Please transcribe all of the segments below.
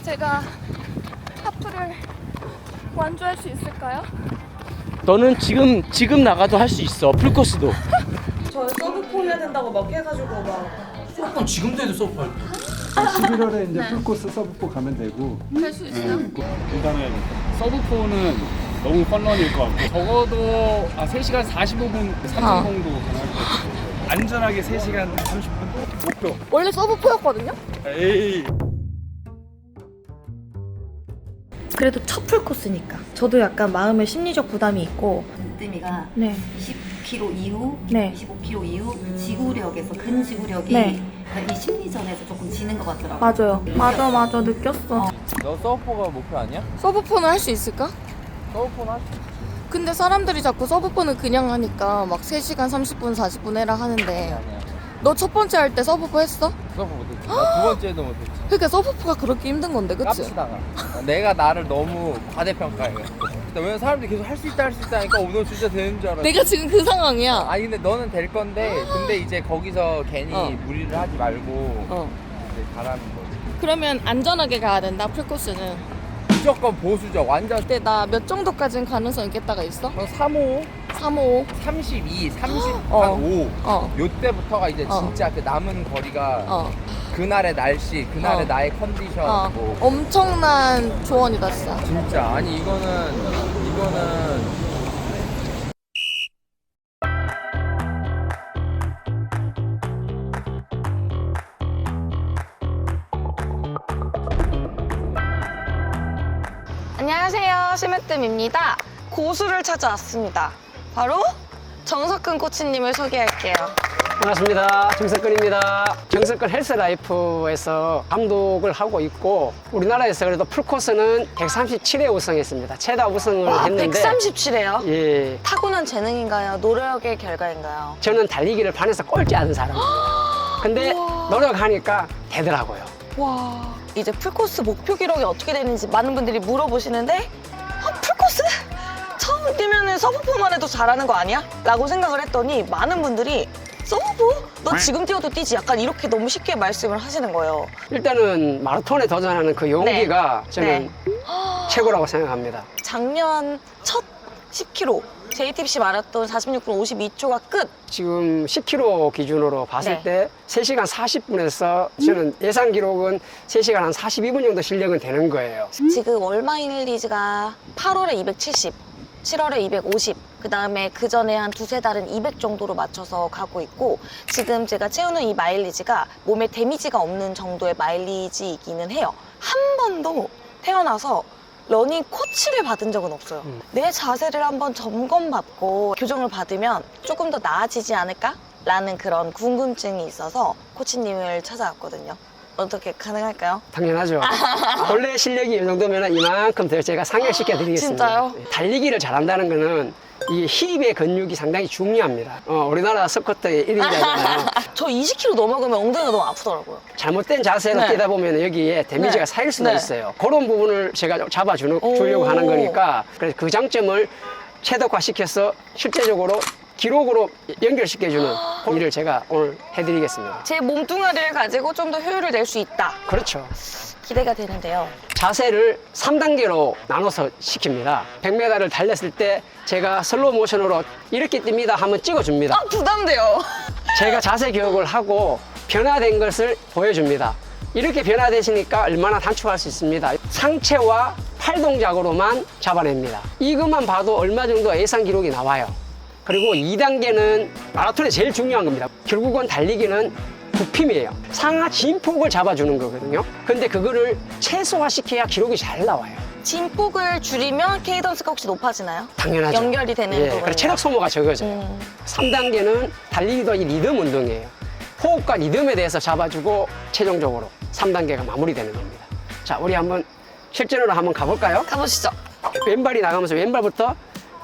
제가 하프를 완주할 수 있을까요? 너는 지금 나가도 할 수 있어. 풀코스도. 저 서브폰 해야 된다고 막 해가지고 막 서브폰 지금도 해도 서브할 거. 11월에 이제 풀코스 서브포 가면 되고. 할 수 있어요? 일단은 서브포는 너무 펀런일 것 같고 적어도 3시간 45분 30 정도 가능할 것 같아요. 안전하게 3시간 30분 목표. 원래 서브포였거든요? 에이. 그래도 첫 풀코스니까 저도 약간 마음에 심리적 부담이 있고 뜸이가 네. 20km 이후, 네. 25km 이후 지구력에서 근지구력이 네. 이 심리전에서 조금 지는 것 같더라고요. 맞아요. 맞아 느꼈어. 너 서브포가 목표 아니야? 서브폰을 할 수 있을까? 서브폰 할 수 있어. 근데 사람들이 자꾸 서브폰을 그냥 하니까 막 3시간 30분 40분 해라 하는데 아니야. 너 첫 번째 할 때 서브포 했어? 서브 못했지. 나 두 번째도 못했지. 그러니까 서브포가 그렇게 힘든 건데 그치? 깝치다가. 내가 나를 너무 과대평가해가지고. 왜냐면 사람들이 계속 할 수 있다 하니까 오늘 진짜 되는 줄 알았어. 내가 지금 그 상황이야. 아니 근데 너는 될 건데 근데 이제 거기서 괜히 무리를 하지 말고 이제 잘하는 거지. 그러면 안전하게 가야 된다 풀코스는. 무조건 보수적 완전 근데 나 몇 정도까지는 가능성 있겠다가 있어? 3호 3호 32, 30, 어. 한 5. 어. 요때부터가 이제 어. 진짜 그 남은 거리가 어. 그날의 날씨, 그날의 어. 나의 컨디션 어. 뭐 엄청난 조언이다 진짜. 진짜 아니 이거는 안녕하세요, 심으뜸입니다. 고수를 찾아왔습니다. 바로 정석근 코치님을 소개할게요. 반갑습니다. 정석근입니다. 정석근 헬스라이프에서 감독을 하고 있고 우리나라에서 그래도 풀코스는 137회 우승했습니다. 최다 우승을 와, 했는데 137이에요? 예, 타고난 재능인가요? 노력의 결과인가요? 저는 달리기를 반에서 꼴찌 하는 사람입니다. 근데 노력하니까 되더라고요. 와, 이제 풀코스 목표 기록이 어떻게 되는지 많은 분들이 물어보시는데 풀코스? 처음 뛰면은 서브포만 해도 잘하는 거 아니야? 라고 생각을 했더니 많은 분들이 서브포? 너 지금 뛰어도 뛰지? 약간 이렇게 너무 쉽게 말씀을 하시는 거예요. 일단은 마라톤에 도전하는 그 용기가 저는 최고라고 생각합니다. 작년 첫 10km JTBC 마라톤 46분 52초가 끝. 지금 10km 기준으로 봤을 네. 때 3시간 40분에서 저는 예상 기록은 3시간 한 42분 정도 실력은 되는 거예요. 지금 월마일리지가 8월에 270, 7월에 250, 그 다음에 그 전에 한 두세 달은 200 정도로 맞춰서 가고 있고 지금 제가 채우는 이 마일리지가 몸에 데미지가 없는 정도의 마일리지이기는 해요. 한 번도 태어나서 러닝 코치를 받은 적은 없어요. 내 자세를 한번 점검받고 교정을 받으면 조금 더 나아지지 않을까? 라는 그런 궁금증이 있어서 코치님을 찾아왔거든요. 어떻게 가능할까요? 당연하죠. 원래 실력이 이 정도면 이만큼 더 제가 상향시켜 드리겠습니다. 진짜요? 달리기를 잘한다는 거는 이 힙의 근육이 상당히 중요합니다. 우리나라 스쿼트의 1인자잖아요. 저 20kg 넘어가면 엉덩이가 너무 아프더라고요. 잘못된 자세로 네. 뛰다 보면 여기에 데미지가 네. 쌓일 수가 네. 있어요. 그런 부분을 제가 잡아주려고 하는 거니까 그래서 그 장점을 최적화시켜서 실제적으로 기록으로 연결시켜주는 일을 제가 오늘 해드리겠습니다. 제 몸뚱아리를 가지고 좀 더 효율을 낼 수 있다. 그렇죠. 기대가 되는데요. 자세를 3단계로 나눠서 시킵니다. 100m를 달렸을 때 제가 슬로우 모션으로 이렇게 뜁니다 하면 찍어줍니다. 부담돼요. 제가 자세 교육을 하고 변화된 것을 보여줍니다. 이렇게 변화되시니까 얼마나 단축할 수 있습니다. 상체와 팔 동작으로만 잡아냅니다. 이것만 봐도 얼마 정도 예상 기록이 나와요. 그리고 2단계는 마라톤에 제일 중요한 겁니다. 결국은 달리기는 굽힘이에요. 상하 진폭을 잡아주는 거거든요. 근데 그거를 최소화시켜야 기록이 잘 나와요. 진폭을 줄이면 케이던스가 혹시 높아지나요? 당연하죠. 연결이 되는 예, 부분이요. 그래서 체력 소모가 적어져요. 3단계는 달리기도 이 리듬 운동이에요. 호흡과 리듬에 대해서 잡아주고 최종적으로 3단계가 마무리되는 겁니다. 자, 우리 한번 실전으로 한번 가볼까요? 가보시죠. 왼발이 나가면서 왼발부터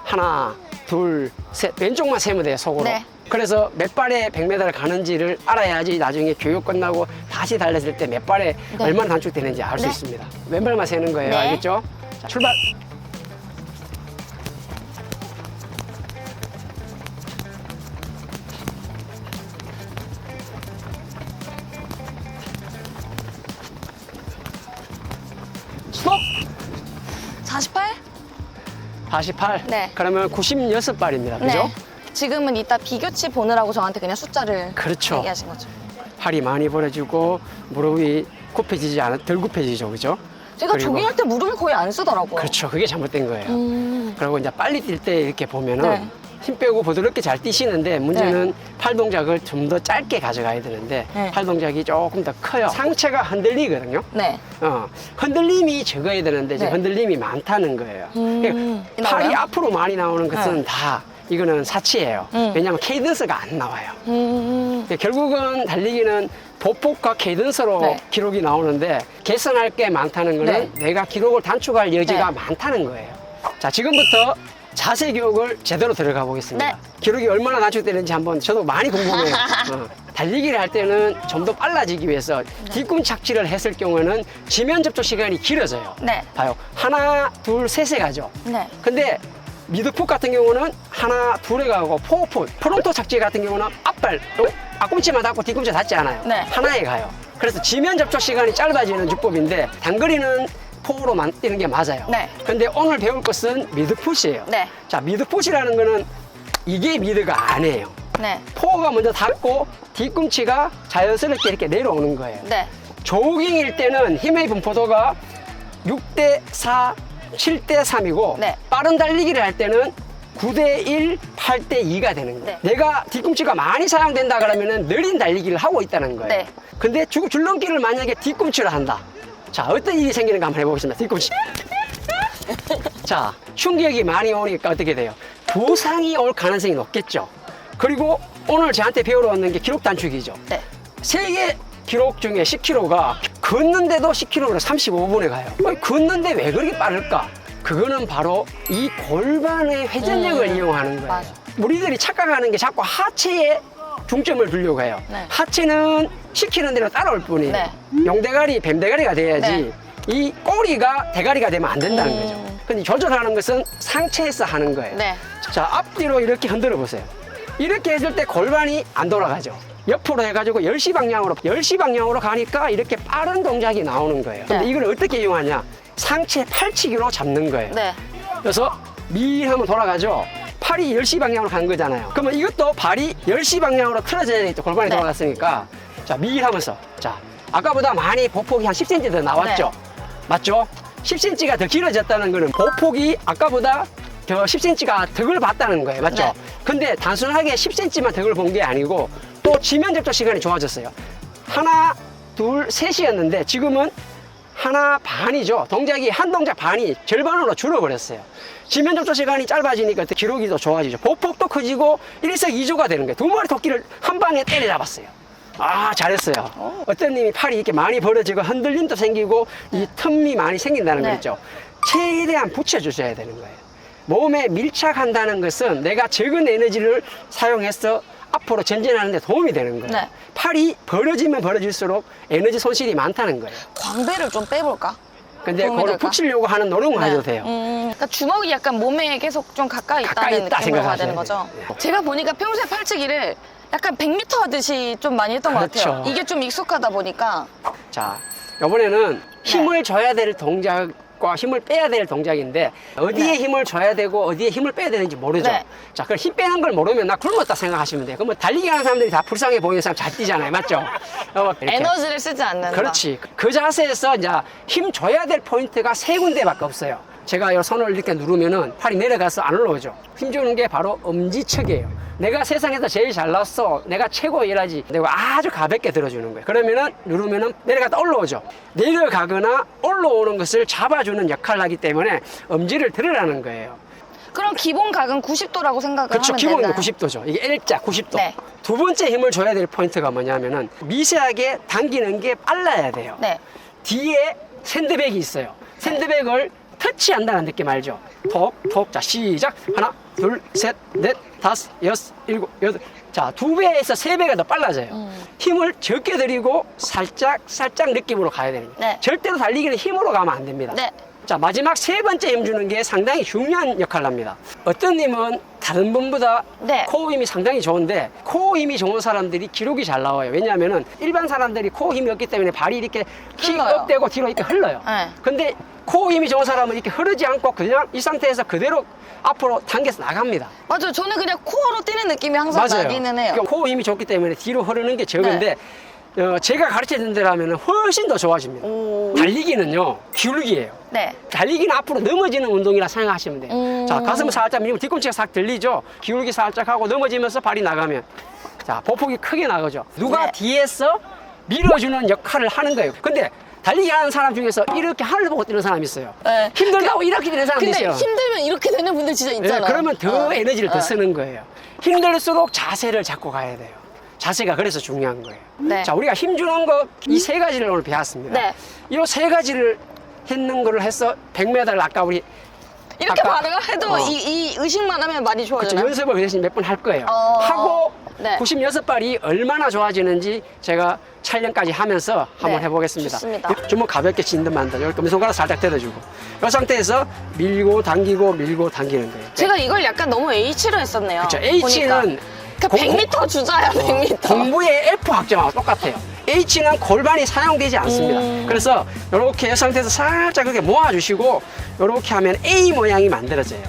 하나, 둘, 셋. 왼쪽만 세면 돼요, 속으로. 네. 그래서 몇 발에 100m를 가는지를 알아야지 나중에 교육 끝나고 다시 달렸을 때 몇 발에 얼마나 단축되는지 알 수 네. 있습니다. 왼발만 세는 거예요. 네. 알겠죠? 자, 출발! 48? 48? 네. 그러면 96발입니다. 그죠? 네. 지금은 이따 비교치 보느라고 저한테 그냥 숫자를 그렇죠. 얘기하신 거죠. 팔이 많이 벌어지고 무릎이 굽혀지지 않아 덜 굽혀지죠. 그죠? 제가 그리고- 조깅할 때 무릎을 거의 안 쓰더라고요. 그렇죠. 그게 잘못된 거예요. 음. 그리고 이제 빨리 뛸 때 이렇게 보면은 네. 힘 빼고 부드럽게 잘 뛰시는데 문제는 팔 동작을 좀 더 짧게 가져가야 되는데 네. 팔 동작이 조금 더 커요. 상체가 흔들리거든요. 네. 흔들림이 적어야 되는데 지금 네. 흔들림이 많다는 거예요. 음. 그러니까 팔이 나와요? 앞으로 많이 나오는 것은 네. 다 이거는 사치예요. 왜냐하면 케이던스가 안 나와요. 근데 결국은 달리기는 보폭과 케이던스로 네. 기록이 나오는데 개선할 게 많다는 거는 내가 기록을 단축할 여지가 네. 많다는 거예요. 자, 지금부터 자세 교육을 제대로 들어가 보겠습니다. 네. 기록이 얼마나 단축되는지 한번 저도 많이 궁금해요. 달리기를 할 때는 좀 더 빨라지기 위해서 뒤꿈 착지를 했을 경우에는 지면 접촉 시간이 길어져요. 네. 봐요. 하나, 둘, 셋에 가죠. 네. 근데 미드풋 같은 경우는 하나, 둘에 가고 포풋, 프론토 착지 같은 경우는 앞발, 앞꿈치만 닿고 뒤꿈치 닿지 않아요. 네. 하나에 가요. 그래서 지면 접촉 시간이 짧아지는 주법인데 단거리는 포로만 뛰는 게 맞아요. 네. 근데 오늘 배울 것은 미드풋이에요. 네. 자, 미드풋이라는 거는 이게 미드가 아니에요. 네. 포가 먼저 닿고 뒤꿈치가 자연스럽게 이렇게 내려오는 거예요. 네. 조깅일 때는 힘의 분포도가 6대 4, 7대 3이고 네. 빠른 달리기를 할 때는 9대 1, 8대 2가 되는 거예요. 네. 내가 뒤꿈치가 많이 사용된다 그러면은 느린 달리기를 하고 있다는 거예요. 네. 근데 줄넘기를 만약에 뒤꿈치로 한다. 자, 어떤 일이 생기는가 한번 해보겠습니다. 뒤꿈치. 자, 충격이 많이 오니까 어떻게 돼요? 부상이 올 가능성이 높겠죠. 그리고 오늘 저한테 배우러 왔는 게 기록 단축이죠. 네. 세계 기록 중에 10km가 걷는데도 10km를 35분에 가요. 걷는데 왜 그렇게 빠를까? 그거는 바로 이 골반의 회전력을 이용하는 거예요. 맞아. 우리들이 착각하는 게 자꾸 하체에 중점을 두려고 해요. 네. 하체는 시키는 대로 따라올 뿐이에요. 네. 용대가리, 뱀대가리가 돼야지 네. 이 꼬리가 대가리가 되면 안 된다는 거죠. 근데 조절하는 것은 상체에서 하는 거예요. 네. 자, 앞뒤로 이렇게 흔들어 보세요. 이렇게 해줄 때 골반이 안 돌아가죠. 옆으로 해가지고 10시 방향으로 가니까 이렇게 빠른 동작이 나오는 거예요. 근데 네. 이걸 어떻게 이용하냐? 상체 팔치기로 잡는 거예요. 네. 그래서 밀하면 돌아가죠. 팔이 10시 방향으로 간 거잖아요. 그러면 이것도 발이 10시 방향으로 틀어져야 되겠죠. 골반이 네. 돌아갔으니까. 자, 밀하면서. 자, 아까보다 많이 보폭이 한 10cm 더 나왔죠. 맞죠? 10cm가 더 길어졌다는 거는 보폭이 아까보다 더 10cm가 덕을 봤다는 거예요. 맞죠? 네. 근데 단순하게 10cm만 덕을 본 게 아니고 또 지면 접촉 시간이 좋아졌어요. 하나, 둘, 셋이었는데 지금은 하나 반이죠. 동작이 한 동작 반이 절반으로 줄어버렸어요. 지면 접촉 시간이 짧아지니까 기록이 더 좋아지죠. 보폭도 커지고 일석이조가 되는 거예요. 두 마리 토끼를 한 방에 때려잡았어요. 아, 잘했어요. 어떤 님이 팔이 이렇게 많이 벌어지고 흔들림도 생기고 이 틈이 많이 생긴다는 네. 거죠. 최대한 붙여주셔야 되는 거예요. 몸에 밀착한다는 것은 내가 적은 에너지를 사용해서 앞으로 전진하는 데 도움이 되는 거예요. 네. 팔이 벌어지면 벌어질수록 에너지 손실이 많다는 거예요. 광배를 좀 빼볼까? 근데 도움이 그걸 될까? 붙이려고 하는 노력을 네. 하셔도 돼요. 그러니까 주먹이 약간 몸에 계속 좀 가까이 가까이 있다는 있다 느낌으로 가야 되는 생각하셔야 거죠. 돼요. 제가 보니까 평소에 팔치기를 약간 100m 하듯이 좀 많이 했던 것 그렇죠. 같아요. 이게 좀 익숙하다 보니까. 자, 이번에는 힘을 줘야 될 동작과 힘을 빼야 될 동작인데 어디에 네. 힘을 줘야 되고 어디에 힘을 빼야 되는지 모르죠. 네. 자, 그럼 힘 빼는 걸 모르면 나 굶었다 생각하시면 돼요. 그러면 달리기 하는 사람들이 다 불쌍해 보이는 사람 잘 뛰잖아요. 맞죠? 이렇게. 에너지를 쓰지 않는다. 그렇지. 그 자세에서 이제 힘 줘야 될 포인트가 세 군데밖에 없어요. 제가 이 손을 이렇게 누르면은 팔이 내려가서 안 올라오죠. 힘 주는 게 바로 엄지척이에요. 내가 세상에서 제일 잘났어. 내가 최고 일하지. 내가 아주 가볍게 들어주는 거예요. 그러면은 누르면은 내려갔다 올라오죠. 내려가거나 올라오는 것을 잡아주는 역할을 하기 때문에 엄지를 들으라는 거예요. 그럼 기본 각은 90도라고 생각을 그렇죠. 하면 기본은 되나요? 90도죠. 이게 L자 90도. 네. 두 번째 힘을 줘야 될 포인트가 뭐냐면은 미세하게 당기는 게 빨라야 돼요. 네. 뒤에 샌드백이 있어요. 샌드백을 터치한다는 느낌 알죠? 톡, 톡. 자, 시작. 하나, 둘, 셋, 넷, 다섯, 여섯, 일곱, 여덟. 자, 2배에서 3배가 더 빨라져요. 힘을 적게 들이고 살짝 느낌으로 가야 되는 거예요. 네. 절대로 달리기는 힘으로 가면 안 됩니다. 네. 자, 마지막 세 번째 힘 주는 게 상당히 중요한 역할을 합니다. 어떤 님은 다른 분보다 네. 코어 힘이 상당히 좋은데 코어 힘이 좋은 사람들이 기록이 잘 나와요. 왜냐하면은 일반 사람들이 코어 힘이 없기 때문에 발이 이렇게 흘러요. 킥업되고 뒤로 이렇게 흘러요. 네. 근데 코어 힘이 좋은 사람은 이렇게 흐르지 않고 그냥 이 상태에서 그대로 앞으로 당겨서 나갑니다. 맞아요. 저는 그냥 코어로 뛰는 느낌이 항상 나기는 해요. 그러니까 코어 힘이 좋기 때문에 뒤로 흐르는 게 적은데 제가 가르쳐준 대로 하면 훨씬 더 좋아집니다. 오. 달리기는요, 기울기예요. 네. 달리기는 앞으로 넘어지는 운동이라 생각하시면 돼요. 자, 가슴을 살짝 밀고 뒤꿈치가 싹 들리죠? 기울기 살짝 하고 넘어지면서 발이 나가면. 자, 보폭이 크게 나가죠. 누가 네. 뒤에서 밀어주는 역할을 하는 거예요. 근데 달리기 하는 사람 중에서 이렇게 하늘을 보고 뛰는 사람이 있어요. 네. 힘들다고 이렇게 뛰는 사람도 근데 있어요. 힘들면 이렇게 되는 분들 진짜 있잖아요. 그러면 더 에너지를 더 어. 쓰는 거예요. 힘들수록 자세를 잡고 가야 돼요. 자세가 그래서 중요한 거예요. 네. 자, 우리가 힘주는 거 이 세 가지를 오늘 배웠습니다. 네. 이 세 가지를 했는 거를 해서 100m를 아까 우리 이렇게 아까- 바로 해도 이 의식만 하면 많이 그렇죠. 좋아지나요? 연습을 그 대신 몇 번 할 거예요. 하고 네. 96발이 얼마나 좋아지는지 제가 촬영까지 하면서 한번 네, 해보겠습니다. 좋습니다. 주먹 가볍게 쥐는 만다. 여기 금손가락 살짝 들어주고 이 상태에서 밀고 당기고 밀고 당기는 거예요. 제가 이걸 약간 너무 H로 했었네요. 그렇죠. H는 그러니까 100m 주자야, 100m. 공부의 F 학점하고 똑같아요. H는 골반이 사용되지 않습니다. 그래서 이렇게 이 상태에서 살짝 그렇게 모아주시고 이렇게 하면 A 모양이 만들어져요.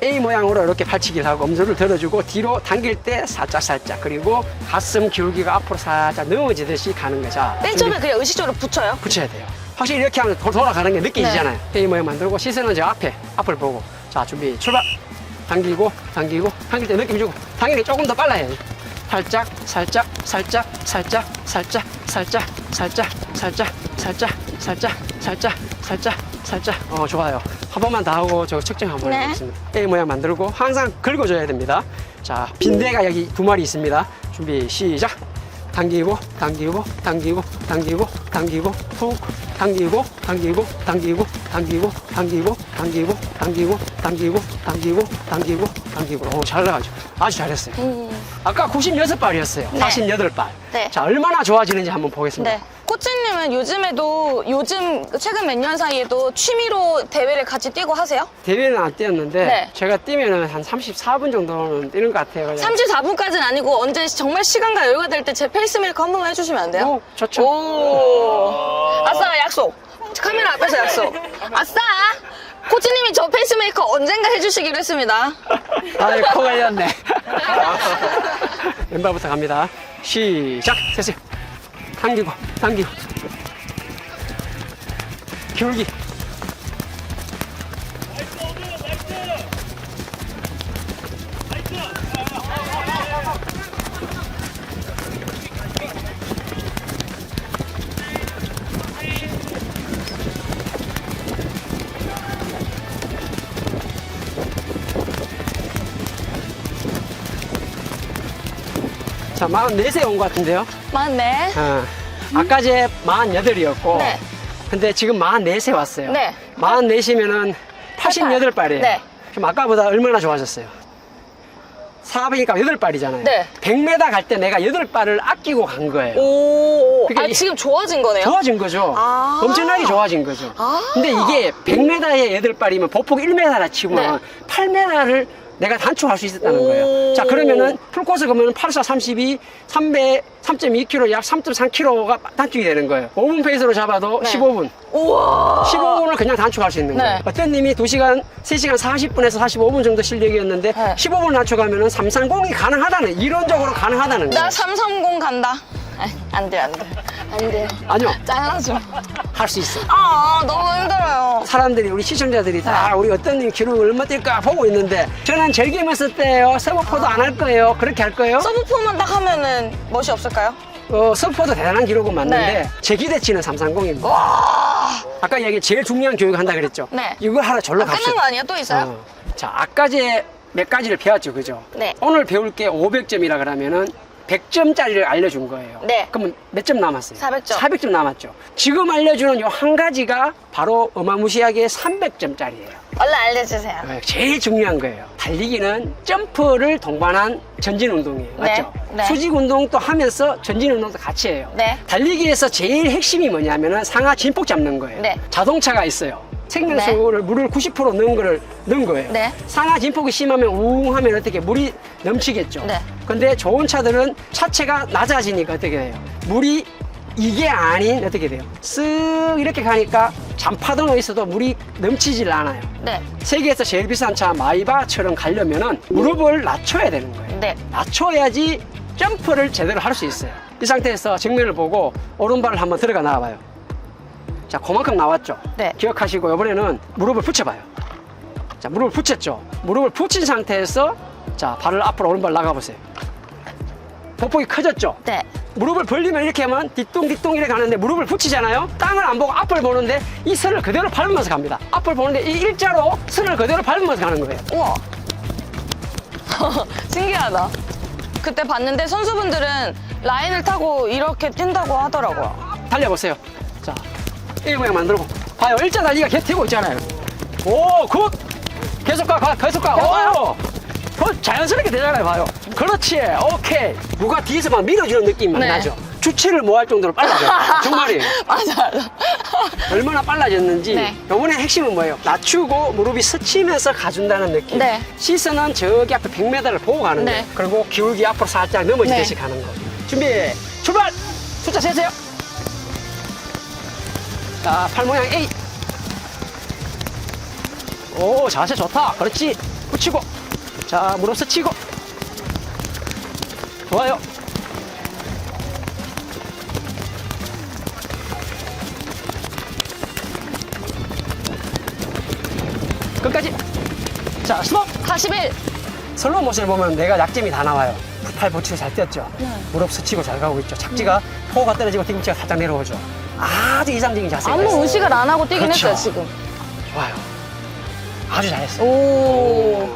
A 모양으로 이렇게 팔치기를 하고 엄지를 들어주고 뒤로 당길 때 살짝 그리고 가슴 기울기가 앞으로 살짝 넘어지듯이 가는 거죠. 맨 처음에 그냥 의식적으로 붙여요? 붙여야 돼요. 확실히 이렇게 하면 돌아가는 게 느껴지잖아요. A 모양 만들고 시선은 저 앞을 보고 자 준비 출발. 당기고 당길 때 느낌 주고 당기는 게 조금 더 빨라야 해요. 살짝 좋아요. 한 번만 더 하고 저 측정 한번 네. 해보겠습니다. A 모양 만들고 항상 긁어줘야 됩니다. 자 빈대가 여기 2마리 있습니다. 준비 시작. 당기고 푹 당기고 오, 잘 나가죠. 아주 잘했어요. 아까 96발이었어요. 네. 48발. 네. 자 얼마나 좋아지는지 한번 보겠습니다. 네. 코치님은 요즘 최근 몇 년 사이에도 취미로 대회를 같이 뛰고 하세요? 대회는 안 뛰었는데 네. 제가 뛰면은 한 34분 정도는 뛰는 것 같아요. 그냥. 34분까지는 아니고 언제 정말 시간과 여유가 될 때 제 페이스메이커 한 번만 해주시면 안 돼요? 오, 좋죠. 오. 아싸, 약속. 카메라 앞에서 약속. 아싸! 코치님이 저 페이스메이커 언젠가 해주시기로 했습니다. 아이, 코 걸렸네. 왼발부터 갑니다. 시작. 셋이. 당기고. 기울기. 자, 44세 온 것 같은데요? 맞네. 아까 제 48이었고, 네. 근데 지금 44세 왔어요. 네. 44시면은 88발이에요. 네. 그럼 아까보다 얼마나 좋아졌어요? 400이니까 8발이잖아요. 네. 100m 갈 때 내가 8발을 아끼고 간 거예요. 오. 그러니까 지금 좋아진 거네요? 좋아진 거죠. 아. 엄청나게 좋아진 거죠. 아. 근데 이게 100m에 8발이면 보폭 1m라 치고는 네. 8m를 내가 단축할 수 있었다는 오. 거예요. 자, 그러면은 풀코스 가면 84, 32, 3.2km, 약 3.3km가 단축이 되는 거예요. 5분 페이스로 잡아도 네. 15분. 우와. 15분을 그냥 단축할 수 있는 네. 거예요. 어떤 님이 3시간 40분에서 45분 정도 실력이었는데 네. 15분 단축하면은 330이 가능하다는, 이론적으로 가능하다는 거예요. 나 330 간다. 안 돼요. 아니요. 잘라줘. 할 수 있어. 너무 힘들어요. 사람들이, 우리 시청자들이 다 우리 어떤 님 기록을 얼마 뛸까 보고 있는데 저는 즐기면서 때요. 서브포도 안 할 거예요. 그렇게 할 거예요. 서브포만 딱 하면은 멋이 없을까요? 서브포도 대단한 기록은 맞는데 네. 제 기대치는 330입니다. 아까 얘기 제일 중요한 교육을 한다 그랬죠. 네. 이걸 하러 절로 끝난 갑시다. 거 아니에요? 또 있어요? 자, 아까 제 몇 가지를 배웠죠, 그죠? 네. 오늘 배울 게 500점이라 그러면은 100점짜리를 알려준 거예요. 네. 그러면 몇 점 남았어요? 400점. 400점 남았죠. 지금 알려주는 요 한 가지가 바로 어마무시하게 300점짜리예요. 얼른 알려주세요. 제일 중요한 거예요. 달리기는 점프를 동반한 전진 운동이에요. 네, 맞죠? 네. 수직 운동도 하면서 전진 운동도 같이 해요. 네. 달리기에서 제일 핵심이 뭐냐면은 상하 진폭 잡는 거예요. 네. 자동차가 있어요. 생명수를 물을 90% 넣은 거예요. 네. 상하 진폭이 심하면 우웅하면 어떻게 물이 넘치겠죠. 네. 근데 좋은 차들은 차체가 낮아지니까 어떻게 돼요? 물이 이게 아닌 어떻게 돼요? 쓱 이렇게 가니까 잔파등에 있어도 물이 넘치질 않아요. 네. 세계에서 제일 비싼 차 마이바처럼 가려면은 무릎을 낮춰야 되는 거예요. 네. 낮춰야지 점프를 제대로 할 수 있어요. 이 상태에서 정면을 보고 오른발을 한번 들어가 나와봐요. 자, 그만큼 나왔죠? 네. 기억하시고 이번에는 무릎을 붙여봐요. 자, 무릎을 붙였죠? 무릎을 붙인 상태에서 자, 발을 앞으로 오른발 나가보세요. 보폭이 커졌죠? 네. 무릎을 벌리면 이렇게 하면 뒤뚱뒤뚱 이렇게 가는데 무릎을 붙이잖아요? 땅을 안 보고 앞을 보는데 이 선을 그대로 밟으면서 갑니다. 앞을 보는데 이 일자로 선을 그대로 밟으면서 가는 거예요. 우와. 신기하다. 그때 봤는데 선수분들은 라인을 타고 이렇게 뛴다고 하더라고요. 달려보세요. 자, 이 모양 만들고. 봐요. 일자 달리기가 계속 되고 있잖아요. 오, 굿! 계속 가, 계속 가. 오! 그 자연스럽게 되잖아요. 봐요. 그렇지. 오케이. 누가 뒤에서 막 밀어주는 느낌이 네. 나죠? 주체를 뭐 할 정도로 빨라져요. 정말이에요. 맞아. 얼마나 빨라졌는지. 네. 요번에 핵심은 뭐예요? 낮추고 무릎이 스치면서 가준다는 느낌. 네. 시선은 저기 앞에 100m를 보고 가는 네. 거예요. 그리고 기울기 앞으로 살짝 넘어지듯이 네. 가는 거. 준비, 출발! 숫자 세세요. 자, 팔 모양 A. 오, 자세 좋다. 그렇지. 붙이고. 자, 무릎 스치고. 좋아요. 끝까지. 자, 스톱. 41. 슬로우 모션을 보면 내가 약점이 다 나와요. 팔 붙이고 잘 뛰었죠. 무릎 스치고 잘 가고 있죠. 착지가 포가 떨어지고 뒤꿈치가 살짝 내려오죠. 아주 이상적인 자세가 아무 있어요. 의식을 안 하고 뛰긴 그렇죠. 했어요, 지금. 좋아요. 아주 잘했어요. 오.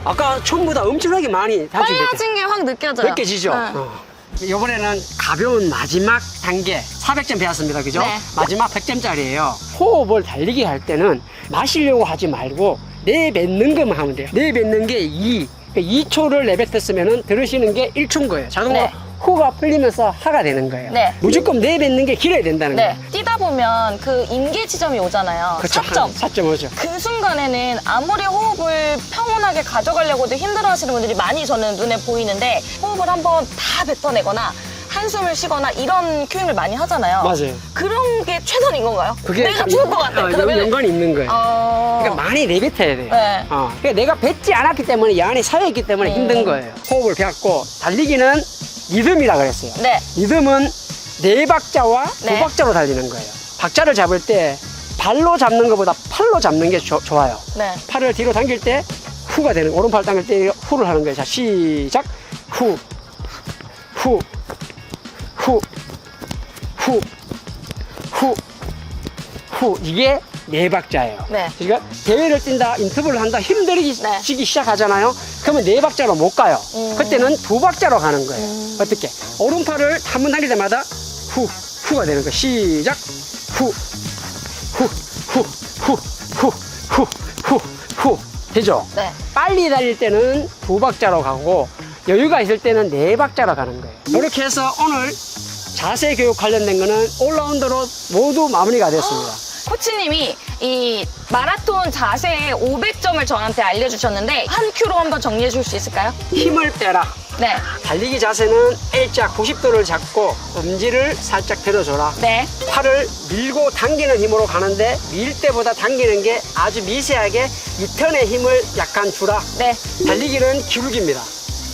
아까 처음보다 엄청나게 많이 단축이 됐죠. 빨라진 게 확 느껴져요. 느껴지죠? 네. 이번에는 가벼운 마지막 단계 400점 배웠습니다. 그죠? 네. 마지막 100점짜리예요. 호흡을 달리기 할 때는 마시려고 하지 말고 내뱉는 것만 하면 돼요. 내뱉는 게 2. 2초를 내뱉었으면 들으시는 게 1초인 거예요. 자동으로 네. 호가 풀리면서 하가 되는 거예요. 네. 무조건 내뱉는 게 길어야 된다는 네. 거예요. 뛰다 보면 그 임계 지점이 오잖아요. 그렇죠. 4점. 4.5죠. 그 순간에는 아무리 호흡을 평온하게 가져가려고도 힘들어 하시는 분들이 많이 저는 눈에 보이는데 호흡을 한번 다 뱉어내거나 한숨을 쉬거나 이런 큐잉을 많이 하잖아요. 맞아요. 그런 게 최선인 건가요? 그게 내가 죽을 것 같아. 그러면 연관이 있는 거예요. 그러니까 많이 내뱉어야 돼요. 네. 그러니까 내가 뱉지 않았기 때문에 이 안에 쌓여있기 때문에 힘든 거예요. 호흡을 배웠고 달리기는 리듬이라 그랬어요. 네. 리듬은 4박자와 네. 2박자로 달리는 거예요. 박자를 잡을 때 발로 잡는 것보다 팔로 잡는 게 좋아요. 네. 팔을 뒤로 당길 때 후가 되는, 오른팔 당길 때 후를 하는 거예요. 자, 시작. 후, 후, 후, 후, 후, 후. 이게 4박자예요. 네. 그러니까 대회를 뛴다, 인터벌을 한다, 힘들어지기 네. 시작하잖아요. 그러면 4박자로 못 가요. 그때는 2박자로 가는 거예요. 어떻게? 오른팔을 한 번 당길 때마다 후가 되는 거예요. 시작. 후, 후, 후, 후, 후, 후, 후, 후. 되죠? 네. 빨리 달릴 때는 2박자로 가고 여유가 있을 때는 4박자로 가는 거예요. 이렇게 해서 오늘 자세 교육 관련된 거는 올라운더로 모두 마무리가 됐습니다. 코치님이 이 마라톤 자세의 500점을 저한테 알려주셨는데 한 큐로 한번 정리해 줄 수 있을까요? 힘을 빼라. 네. 달리기 자세는 L자 90도를 잡고 엄지를 살짝 들어줘라. 네. 팔을 밀고 당기는 힘으로 가는데 밀 때보다 당기는 게 아주 미세하게 이 턴의 힘을 약간 주라. 네. 달리기는 기울기입니다.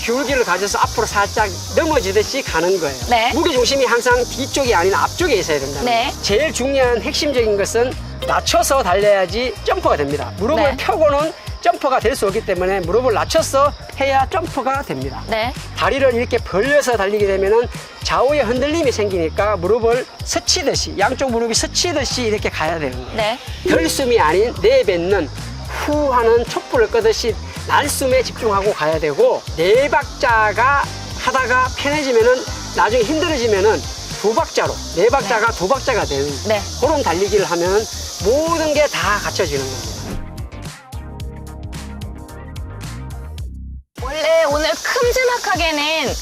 기울기를 가져서 앞으로 살짝 넘어지듯이 가는 거예요. 네. 무게중심이 항상 뒤쪽이 아닌 앞쪽에 있어야 된다는 네. 거예요. 제일 중요한 핵심적인 것은 낮춰서 달려야지 점프가 됩니다. 무릎을 네. 펴고는 점프가 될 수 없기 때문에 무릎을 낮춰서 해야 점프가 됩니다. 네. 다리를 이렇게 벌려서 달리게 되면은 좌우에 흔들림이 생기니까 무릎을 스치듯이, 양쪽 무릎이 스치듯이 이렇게 가야 되는 거예요. 네. 덜숨이 아닌 내뱉는 후 하는 촛불을 끄듯이 날숨에 집중하고 가야 되고 4박자가 하다가 편해지면은 나중에 힘들어지면은 2박자로 4박자가 2박자가 되는 네. 그런 달리기를 하면 모든 게 다 갖춰지는 겁니다. 원래 오늘 큼지막하게는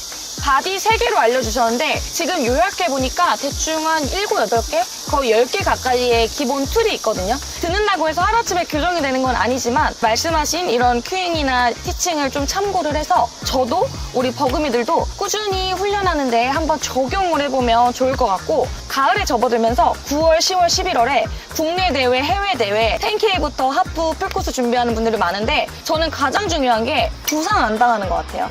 바디 3개로 알려주셨는데 지금 요약해보니까 대충 한 7, 8개? 거의 10개 가까이의 기본 툴이 있거든요. 듣는다고 해서 하루아침에 교정이 되는 건 아니지만 말씀하신 이런 큐잉이나 티칭을 좀 참고를 해서 저도 우리 버금이들도 꾸준히 훈련하는데 한번 적용을 해보면 좋을 것 같고 가을에 접어들면서 9월, 10월, 11월에 국내 대회, 해외 대회 10K부터 하프, 풀코스 준비하는 분들이 많은데 저는 가장 중요한 게 부상 안 당하는 것 같아요.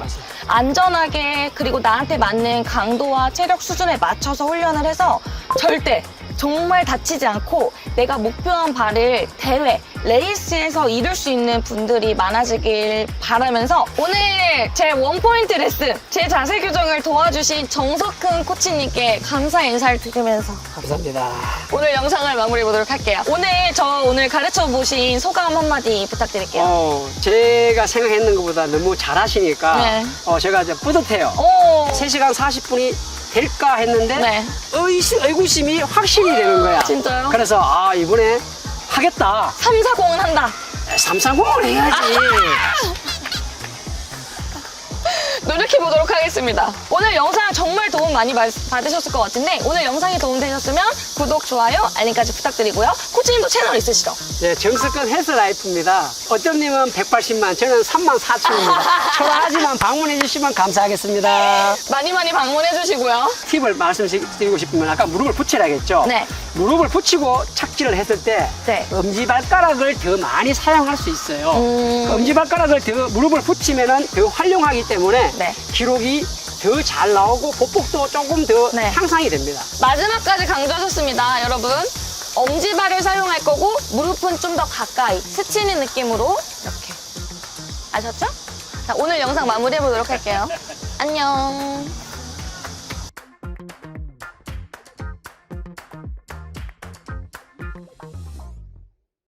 안전하게 그리고 나한테 맞는 강도와 체력 수준에 맞춰서 훈련을 해서 절대 정말 다치지 않고 내가 목표한 바를 대회, 레이스에서 이룰 수 있는 분들이 많아지길 바라면서 오늘 제 원포인트 레슨, 제 자세 교정을 도와주신 정석훈 코치님께 감사 인사를 드리면서 감사합니다. 오늘 영상을 마무리 보도록 할게요. 오늘 가르쳐 보신 소감 한마디 부탁드릴게요. 제가 생각했는 것보다 너무 잘하시니까 네. 제가 이제 뿌듯해요. 오, 3시간 40분이 될까 했는데 네. 의구심이 확실히 되는 거야. 진짜요? 그래서 이번에 하겠다. 340은 한다. 330을 해야지. 노력해 보도록 하겠습니다. 오늘 영상 정말 도움 많이 받으셨을 것 같은데 오늘 영상이 도움되셨으면 구독, 좋아요, 알림까지 부탁드리고요. 코치님도 채널 있으시죠? 네, 정석근 헬스라이프입니다. 어떤 님은 180만, 저는 3만 4천입니다. 초라하지만 방문해 주시면 감사하겠습니다. 많이 방문해 주시고요. 팁을 말씀드리고 싶으면 아까 무릎을 붙이라겠죠? 네. 무릎을 붙이고 착지를 했을 때 네. 엄지발가락을 더 많이 사용할 수 있어요. 엄지발가락을 더 무릎을 붙이면 더 활용하기 때문에 네. 기록이 더 잘 나오고 보폭도 조금 더 네. 향상이 됩니다. 마지막까지 강조하셨습니다, 여러분. 엄지발을 사용할 거고 무릎은 좀 더 가까이 스치는 느낌으로 이렇게. 아셨죠? 자, 오늘 영상 마무리해 보도록 할게요. 안녕.